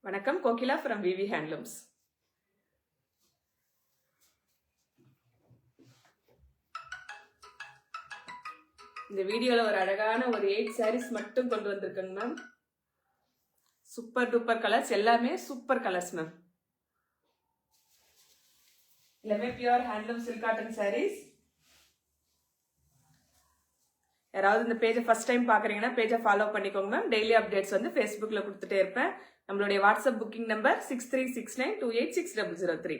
வணக்கம், Kokila from V V handlooms. இந்த வீடியோல ஒரு அழகான ஒரு 8 sarees மட்டும் கொண்டு வந்திருக்கேங்க மேம். சூப்பர் டூப்பர் கலர்ஸ், எல்லாமே சூப்பர் கலர்ஸ் மேம். எல்லாமே pure handloom silk cotton sarees. யாராவது இந்த பேஜை ஃபர்ஸ்ட் டைம் பாக்குறீங்கன்னா பேஜை ஃபாலோ பண்ணிக்கோங்க மேம். டெய்லி அப்டேட்ஸ் வந்து ஃபேஸ்புக்ல கொடுத்துட்டே இருப்பேன். நம்மளுடைய வாட்ஸ்அப் புக்கிங் நம்பர் 6369286003.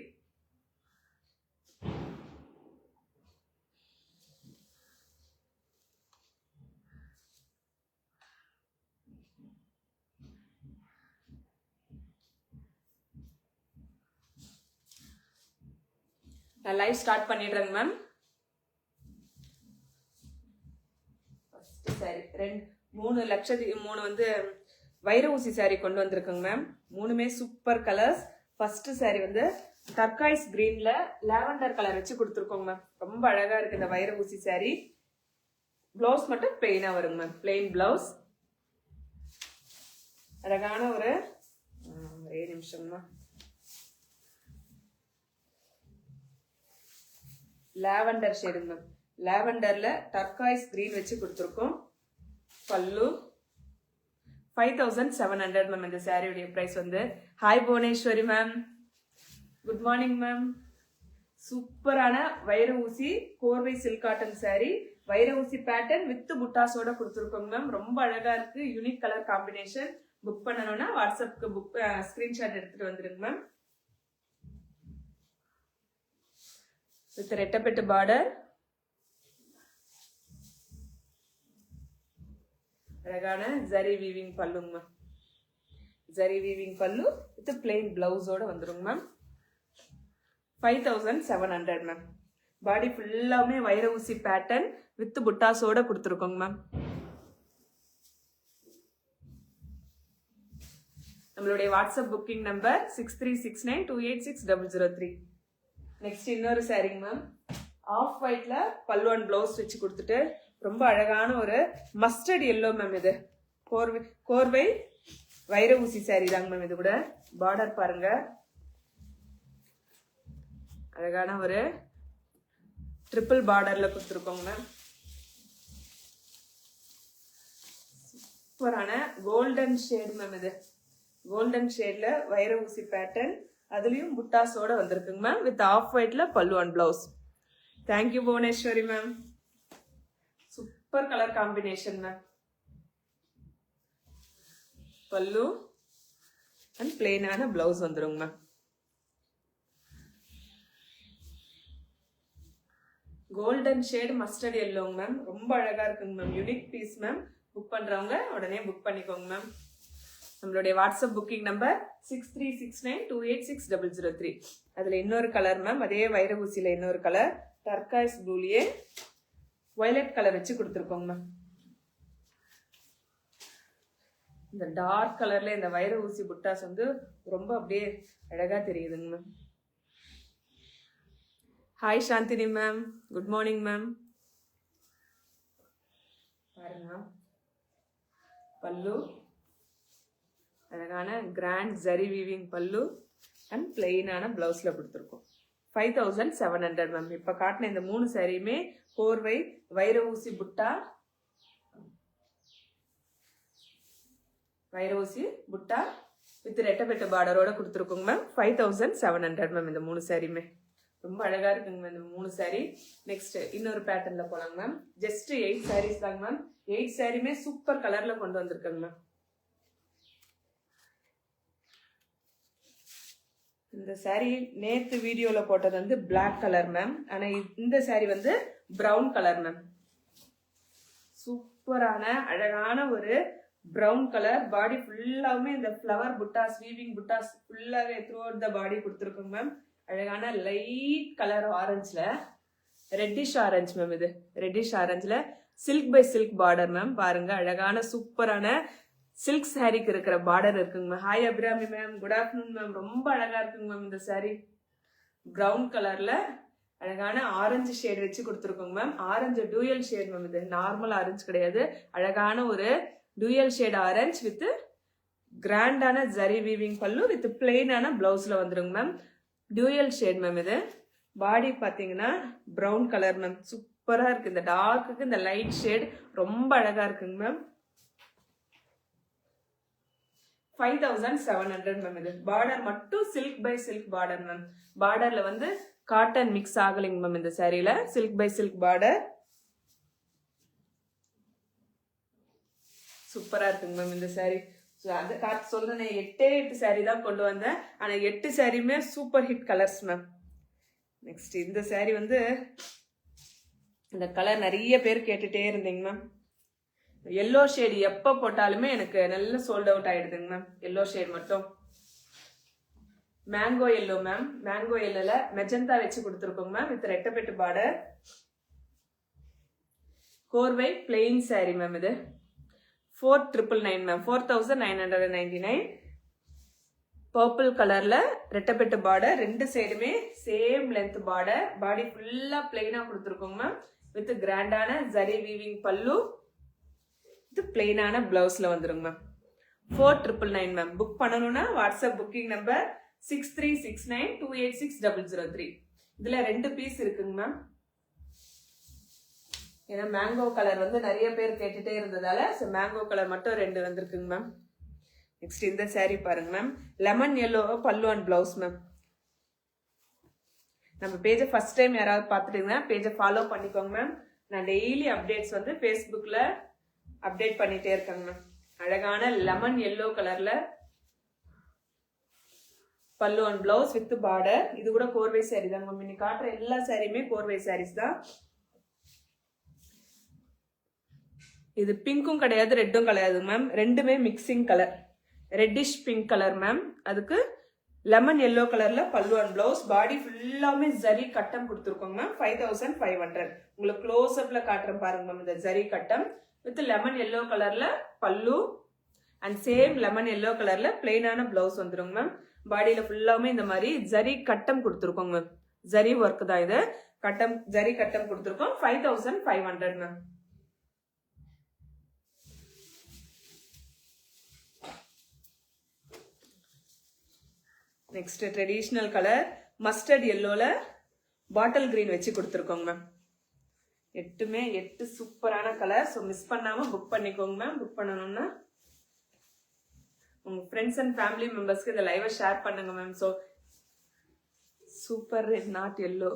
நான் லைவ் ஸ்டார்ட் பண்ணிடுறேங்க மேம். சாரி 3 வந்து வைர ஊசி சாரி கொண்டு வந்திருக்குங்க மேம். மூணுமே சூப்பர் கலர்ஸ். ஃபர்ஸ்ட் சாரி வந்து டர்காய்ஸ் கிரீன்ல லாவெண்டர் கலர் வச்சு கொடுத்துருக்கோங்க மேம். ரொம்ப அழகா இருக்கு இந்த வைர ஊசி சாரி. பிளவுஸ் மட்டும் பிளெயினா வருங்க மேம். Plain blouse. அழகான ஒரே நிமிஷம்மா. லாவெண்டர் ஷேடுங்க மேம். லாவெண்டர்ல டர்காய்ஸ் கிரீன் வச்சு கொடுத்துருக்கோம். பல்லு 5700 மேம். இந்த சாரியுடைய பிரைஸ் வந்து. Hi Bhuvaneshwari ma'am, good morning ma'am. சூப்பரான வைர ஊசி கோர்வை சில்க் காட்டன் சாரி. வைர ஊசி பேட்டர்ன் வித் புட்டாஸோட கொடுத்துருக்கோங்க மேம். ரொம்ப அழகா இருக்கு. Unique colour combination. புக் பண்ணணும்னா வாட்ஸ்அப்க்கு ஸ்கிரீன்ஷாட் எடுத்துட்டு வந்துருங்க மேம். வித் ரெட்டப்பெட்டு பார்டர். அழகான ஜரி வீவிங் பல்லுங்க மேம். ஜரி வீவிங் பல்லு வித் பிளெயின் பிளவுஸோட வந்துருங்க மேம். 5700 மேம். பாடி ஃபுல்லாமே வைர ஊசி பேட்டர்ன் வித் புட்டாஸோட கொடுத்துருக்கோங்க மேம். நம்மளுடைய வாட்ஸ்அப் புக்கிங் நம்பர் 6369286003. நெக்ஸ்ட் இன்னொரு சாரிங்க மேம். ஆஃப் ஒயிட்ல பல்லு அண்ட் பிளவுஸ் வச்சு கொடுத்துட்டு ரொம்ப அழகான ஒரு மஸ்டர்ட் எல்லோ மேம். இது கோர்வை வைர ஊசி சாரி தாங்க மேம். இது கூட பார்டர் பாருங்க. அழகான ஒரு ட்ரிபிள் பார்டர்ல கொடுத்துருக்கோங்க மேம். சூப்பரான கோல்டன் ஷேட் மேம். இது கோல்டன் ஷேட்ல வைர ஊசி பேட்டர்ன், அதுலயும் புட்டாஸோட வந்திருக்குங்க மேம். வித் ஆஃப் ஒயிட்ல பல்லு and blouse. Thank you Bhuvaneshwari ma'am. Super colour combination ma'am. பல்லு அண்ட் பிளெயினான பிளவுஸ் வந்துருங்க மேம். கோல்டன் ஷேட் மஸ்டர்ட் எல்லோங்க மேம். ரொம்ப அழகா இருக்குங்க ma'am. Unique piece ma'am. Book பண்றவங்க உடனே புக் பண்ணிக்கோங்க மேம். நம்மளுடைய வாட்ஸ்அப் புக்கிங் நம்பர் 6369286003. அதுல இன்னொரு கலர் மேம். அதே வைர ஊசியில இன்னொரு கலர் டர்காய்ஸ் ப்ளூலயே வயலட் கலர் வச்சு கொடுத்துருக்கோங்க மேம். இந்த டார்க் கலர்ல இந்த வைர ஊசி புட்டாஸ் வந்து ரொம்ப அப்படியே அழகா தெரியுதுங்க ma'am. Hi Chandini ma'am, good morning ma'am. பாருங்க பல்லு அழகான grand zari weaving pallu and பிளெயினான பிளவுஸ்ல கொடுத்துருக்கோம். 5700 மேம். இப்ப காட்டின இந்த 3 சாரியுமே கோர்வை வைர ஊசி புட்டா, வைர ஊசி புட்டா வித் ரெட்டப்பெட்டு பார்டரோட கொடுத்துருக்கோங்க மேம். 5700 மேம். இந்த 3 சாரியுமே ரொம்ப அழகா இருக்குங்க மேம். இந்த 3 சாரி. நெக்ஸ்ட் இன்னொரு பேட்டர்ன்ல போலாங்க மேம். ஜஸ்ட் 8 சாரீஸ் தாங்க மேம். 8 சாரியுமே சூப்பர் கலர்ல கொண்டு வந்திருக்கேங்க மேம். இந்த சாரி நேத்து வீடியோல போட்டது வந்து பிளாக் கலர் மேம். ஆனா இந்த சாரி வந்து பிரவுன் கலர் மேம். சூப்பரான அழகான ஒரு பிரவுன் கலர். பாடி ஃபுல்லாவுமே இந்த ஃப்ளவர் புட்டாஸ், வீவிங் புட்டாஸ் ஃபுல்லாவே த்ரூ அவுட் த பாடி கொடுத்துருக்கோங்க மேம். அழகான லைட் கலர் ஆரஞ்சுல ரெட்டிஷ் ஆரஞ்சு மேம். இது ரெட்டிஷ் ஆரஞ்சுல silk by silk border ma'am. பாருங்க அழகான சூப்பரான சில்க் சாரிக்கு இருக்கிற பார்டர் இருக்குங்க ma'am. Hi Abirami ma'am, good afternoon ma'am. ரொம்ப அழகா இருக்குங்க மேம் இந்த சாரி. பிரவுன் கலர்ல அழகான ஆரஞ்சு ஷேட் வச்சு கொடுத்துருக்கோங்க ma'am. Orange dual shade ma'am. இது நார்மல் ஆரஞ்சு கிடையாது. அழகான ஒரு டூயல் ஷேட் ஆரஞ்சு வித் கிராண்டான ஜரி வீவிங் பல்லு வித் பிளெயினான பிளவுஸ்ல வந்துருங்க மேம். Dual shade ma'am. இது பாடி பாத்தீங்கன்னா பிரவுன் கலர் மேம். சூப்பரா இருக்கு. இந்த டார்க்குக்கு இந்த லைட் ஷேட் ரொம்ப அழகா இருக்குங்க மேம். 5700 மேம். இது பார்டர் மட்டும் silk by silk border ma'am. பார்டர்ல வந்து காட்டன் மிக்ஸ் ஆகலைங்க மேம். இந்த சாரியில சில்க் பை சில்க் பார்டர் சூப்பரா இருக்குங்க மேம் இந்த சாரி. அது சொல்றேன் 8 சாரி தான் கொண்டு வந்தேன். ஆனா 8 சாரியுமே super hit colours ma'am. Next இந்த சாரி வந்து இந்த கலர் நிறைய பேர் கேட்டுட்டே இருந்தீங்க மேம். எல்லோ ஷேட் எப்ப போட்டாலுமே எனக்கு நல்ல சோல்ட் அவுட் ஆயிடுதுங்க மேம். எல்லோ ஷேட் மட்டும் மேங்கோ எல்லோ மேம். மேங்கோ எல்லோல மெஜந்தா வச்சு கொடுத்துருக்கோங்க மேம். வித் ரெட்டப்பெட்டு பார்டர். கோர்வை பிளெயின் சாரி மேம். இது 4999 மேம். 4999. பர்பிள் கலர்ல ரெட்டப்பெட்டு பார்டர். ரெண்டு சைடுமே சேம் லென்த் பார்டர். பாடி ஃபுல்லா பிளெயினா கொடுத்துருக்கோங்க மேம். வித் கிராண்டான ஜரி வீவிங் பல்லு. இது பிளெயினான பிளவுஸ்ல வந்துருங்க மேம். 4999 மேம். புக் பண்ணணும்னா வாட்ஸ்அப் புக்கிங் நம்பர் 6369286003. இதுல 2 பீஸ் இருக்குங்க மேம். ஏன்னா மேங்கோ கலர் வந்து நிறைய பேர் கேட்டுட்டே இருந்ததால மேங்கோ கலர் மட்டும் 2 வந்திருக்குங்க மேம். நெக்ஸ்ட் இந்த சாரி பாருங்க மேம். லெமன் எல்லோ பல்லு அண்ட் பிளவுஸ் மேம். நம்ம பேஜை ஃபர்ஸ்ட் டைம் யாராவது பார்த்துட்டீங்கன்னா பேஜை ஃபாலோ பண்ணிக்கோங்க மேம். நான் டெய்லி அப்டேட்ஸ் வந்து ஃபேஸ்புக்ல அப்டேட் பண்ணிட்டே இருக்கேங்க மேம். அழகான லெமன் எல்லோ கலர்ல பல்லு அண்ட் பிளவுஸ் வித் பார்டர். இது கூட கோர்வை சாரி தான் மேம். இன்னைக்கு காட்டுற எல்லா சாரியுமே கோர்வை சாரீஸ் தான். இது பிங்க்கும் கிடையாது ரெட்டும் கிடையாது மேம். ரெண்டுமே mixing colour. Reddish pink colour ma'am. அதுக்கு லெமன் எல்லோ கலர்ல பல்லு அண்ட் பிளவுஸ். பாடி ஃபுல்லாமே ஜரி கட்டம் கொடுத்துருக்கோங்க மேம். 5500. உங்களுக்கு க்ளோஸ் அப்ல காட்டுறேன் பாருங்க மேம். இந்த ஜரி கட்டம் வித் லெமன் எல்லோ கலர்ல பல்லு அண்ட் சேம் லெமன் எல்லோ கலர்ல பிளெயினான பிளவுஸ் வந்துருங்க மேம். பாடியில ஃபுல்லாமே இந்த மாதிரி ஜரி கட்டம் கொடுத்துருக்கோங்க மேம். ஜரி ஒர்க் தான் இது. கட்டம் ஜரி கட்டம் கொடுத்துருக்கோம். 5500 ma'am. Next traditional colour mustard எல்லோல பாட்டில் கிரீன் வச்சு கொடுத்துருக்கோங்க மேம். 8 சூப்பரான கலர். ஸோ மிஸ் பண்ணாம புக் பண்ணிக்கோங்க மேம். புக் பண்ணணும்னா உங்க ஃப்ரெண்ட்ஸ் அண்ட் ஃபேமிலி மெம்பர்ஸ்க்கு இந்த லைவை ஷேர் பண்ணுங்க ma'am. So super red not yellow.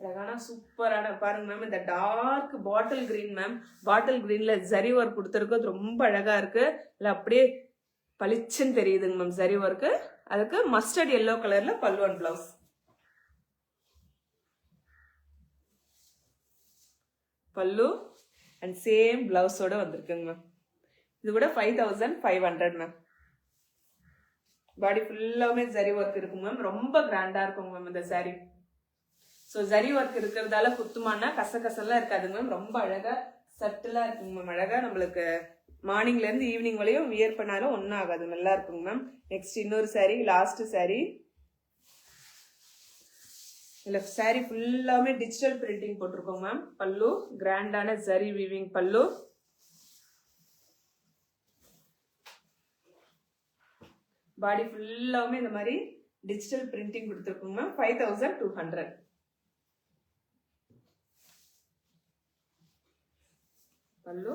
அழகான சூப்பரான பாருங்க மேம். இந்த டார்க் பாட்டில் கிரீன் மேம். பாட்டில் கிரீன்ல ஜரி ஒர்க் கொடுத்துருக்கு. ரொம்ப அழகா இருக்கு. இல்ல அப்படியே பளிச்சுன்னு தெரியுதுங்க மேம் ஜரி ஒர்க்கு. அதுக்கு மஸ்டர்ட் எல்லோ கலர்ல பல்லு அண்ட் பிளவுஸ். பல்லு அண்ட் சேம் பிளவுஸோட வந்திருக்குங்க மேம். இது கூட 5500 மேம். பாடி ஃபுல்லாமே ஜரி ஒர்க் இருக்குங்க மேம். ரொம்ப கிராண்டா இருக்குங்க மேம் இந்த சாரி. ஸோ ஜரி ஒர்க் இருக்கிறதால குத்துமானா கசகசெல்லாம் இருக்காதுங்க மேம். ரொம்ப அழகா சட்டிலா இருக்குங்க மேம். அழகா நம்மளுக்கு மார்னிங்ல இருந்து ஈவினிங் வரையும் வியர் பண்ணாலும் ஒன்றும் ஆகாது. நல்லா இருக்குங்க மேம். நெக்ஸ்ட் இன்னொரு சாரி, லாஸ்ட் சாரி. இல்ல சாரி ஃபுல்லாமே டிஜிட்டல் பிரிண்டிங் போட்டிருக்கோங்க மேம். பல்லு கிராண்டான ஜரி வீவிங் பல்லு. பாடி ஃபுல்லாமே இந்த மாதிரி டிஜிட்டல் பிரிண்டிங் கொடுத்துருக்கோங்க மேம். 5200. பல்லு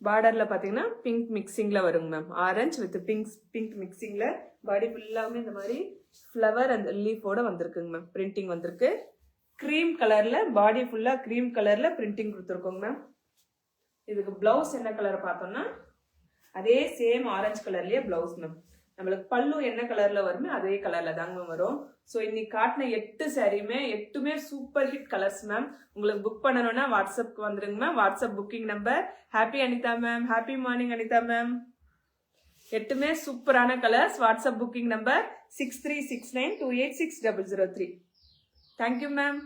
பார்டர்ல பாத்தீங்கன்னா பிங்க் மிக்சிங்ல வருங்க மேம். ஆரஞ்சு வித் பிங்க் மிக்சிங்ல பாடி ஃபுல்லாமே இந்த மாதிரி ஃப்ளவர் அண்ட் லீஃபோட வந்திருக்குங்க மேம். பிரிண்டிங் வந்திருக்கு. கிரீம் கலர்ல பாடி ஃபுல்லா கிரீம் கலர்ல பிரிண்டிங் கொடுத்துருக்கோங்க மேம். இதுக்கு பிளவுஸ் என்ன கலர் பார்த்தோம்னா அதே சேம் ஆரஞ்சு கலர்லயே பிளவுஸ் மேம். நம்மளுக்கு பல்லு என்ன கலர்ல வருமே அதே கலர்ல தாங்க வரும். ஸோ இன்னைக்கு காட்டின 8 சாரியுமே 8மே சூப்பர் ஹிட் கலர்ஸ் மேம். உங்களுக்கு புக் பண்ணணும்னா வாட்ஸ்அப்க்கு வந்துருங்க மேம். WhatsApp booking number happy Anitha ma'am. Happy morning Anitha ma'am. 8மே சூப்பரான colours. WhatsApp booking number 6369286003. Thank you ma'am.